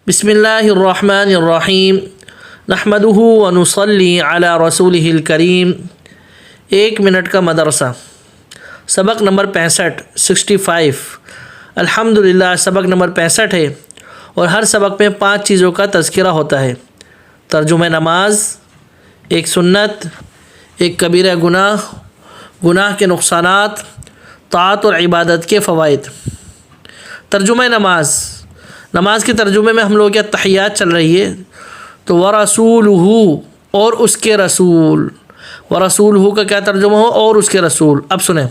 بسم اللہ الرحمن الرحیم نحمدہ ونصلی علی رسولہ الکریم۔ 1 منٹ کا مدرسہ، سبق نمبر 65 الحمدللہ سبق نمبر 65 ہے، اور ہر سبق میں 5 چیزوں کا تذکرہ ہوتا ہے: ترجمہ نماز، ایک سنت، ایک کبیرہ گناہ، گناہ کے نقصانات، طاعت اور عبادت کے فوائد۔ ترجمہ نماز کے ترجمے میں ہم لوگ کیا تحیات چل رہی ہے، تو وَرَسُولُهُ اور اس کے رسول، وَرَسُولُهُ کا کیا ترجمہ ہو؟ اور اس کے رسول۔ اب سنیں،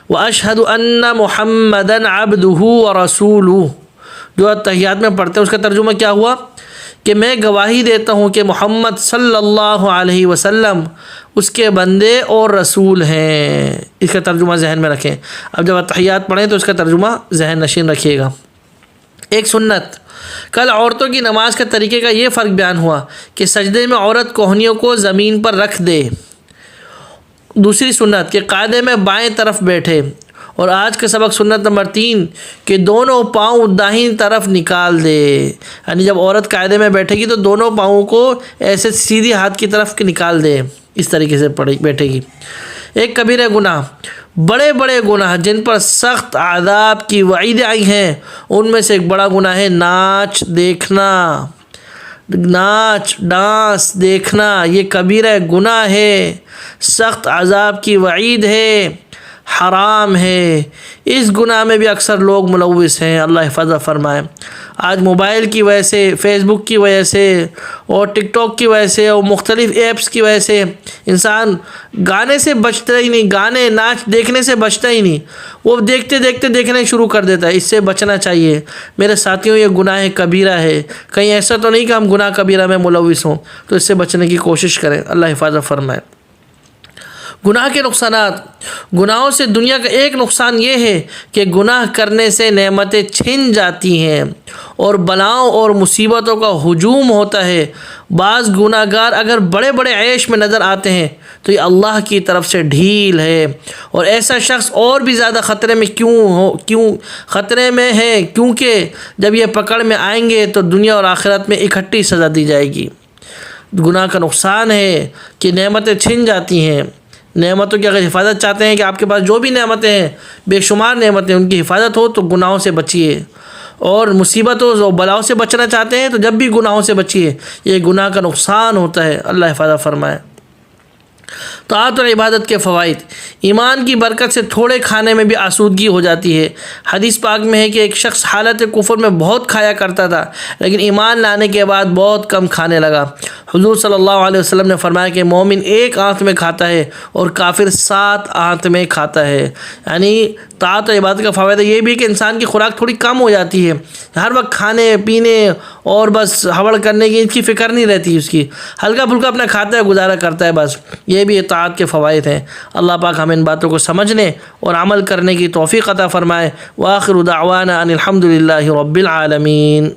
وَأَشْهَدُ أَنَّ مُحَمَّدًا عَبْدُهُ وَرَسُولُهُ، جو تحیات میں پڑھتے ہیں اس کا ترجمہ کیا ہوا کہ میں گواہی دیتا ہوں کہ محمد صلی اللہ علیہ وسلم اس کے بندے اور رسول ہیں۔ اس کا ترجمہ ذہن میں رکھیں۔ اب جب تحیات پڑھیں تو اس کا ترجمہ ذہن نشین رکھیے گا۔ ایک سنت، کل عورتوں کی نماز کے طریقے کا یہ فرق بیان ہوا کہ سجدے میں عورت کوہنیوں کو زمین پر رکھ دے۔ دوسری سنت کہ قاعدے میں بائیں طرف بیٹھے، اور آج کا سبق سنت نمبر 3 کہ دونوں پاؤں داہنی طرف نکال دے، یعنی جب عورت قاعدے میں بیٹھے گی تو دونوں پاؤں کو ایسے سیدھی ہاتھ کی طرف نکال دے، اس طریقے سے بیٹھے گی۔ ایک کبیرہ گناہ، بڑے بڑے گناہ جن پر سخت عذاب کی وعید آئی ہیں، ان میں سے ایک بڑا گناہ ہے ناچ دیکھنا، ڈانس دیکھنا، یہ کبیرہ گناہ ہے، سخت عذاب کی وعید ہے، حرام ہے۔ اس گناہ میں بھی اکثر لوگ ملوث ہیں، اللہ حفاظت فرمائے۔ آج موبائل کی وجہ سے، فیس بک کی وجہ سے اور ٹک ٹاک کی وجہ سے اور مختلف ایپس کی وجہ سے انسان گانے سے بچتا ہی نہیں، گانے ناچ دیکھنے سے بچتا ہی نہیں، وہ دیکھتے دیکھتے دیکھنا شروع کر دیتا ہے۔ اس سے بچنا چاہیے میرے ساتھیوں، یہ گناہ کبیرہ ہے۔ کہیں ایسا تو نہیں کہ ہم گناہ کبیرہ میں ملوث ہوں، تو اس سے بچنے کی کوشش کریں، اللہ حفاظت فرمائے۔ گناہ کے نقصانات، گناہوں سے دنیا کا ایک نقصان یہ ہے کہ گناہ کرنے سے نعمتیں چھن جاتی ہیں اور بلاؤں اور مصیبتوں کا ہجوم ہوتا ہے۔ بعض گناہ گار اگر بڑے بڑے عیش میں نظر آتے ہیں تو یہ اللہ کی طرف سے ڈھیل ہے، اور ایسا شخص اور بھی زیادہ خطرے میں ہے کیونکہ جب یہ پکڑ میں آئیں گے تو دنیا اور آخرت میں اکٹھی سزا دی جائے گی۔ گناہ کا نقصان ہے کہ نعمتیں چھن جاتی ہیں۔ نعمتوں کی اگر حفاظت چاہتے ہیں کہ آپ کے پاس جو بھی نعمتیں ہیں، بے شمار نعمتیں، ان کی حفاظت ہو تو گناہوں سے بچیے، اور مصیبتوں اور بلاؤں سے بچنا چاہتے ہیں تو جب بھی گناہوں سے بچیے، یہ گناہ کا نقصان ہوتا ہے، اللہ حفاظت فرمائے۔ طاعت اور عبادت کے فوائد، ایمان کی برکت سے تھوڑے کھانے میں بھی آسودگی ہو جاتی ہے۔ حدیث پاک میں ہے کہ ایک شخص حالت کفر میں بہت کھایا کرتا تھا، لیکن ایمان لانے کے بعد بہت کم کھانے لگا۔ حضور صلی اللہ علیہ وسلم نے فرمایا کہ مومن 1 آنت میں کھاتا ہے اور کافر 7 آنت میں کھاتا ہے۔ یعنی طاعت و عبادت کا فائدہ یہ بھی ہے کہ انسان کی خوراک تھوڑی کم ہو جاتی ہے، ہر وقت کھانے پینے اور بس حوڑ کرنے کی اس کی فکر نہیں رہتی، اس کی ہلکا پھلکا اپنا کھاتا ہے، گزارا کرتا ہے بس۔ یہ بھی اطاعت کے فوائد ہیں۔ اللہ پاک ہمیں ان باتوں کو سمجھنے اور عمل کرنے کی توفیق عطا فرمائے۔ وآخر دعوانا ان الحمد للہ رب العالمین۔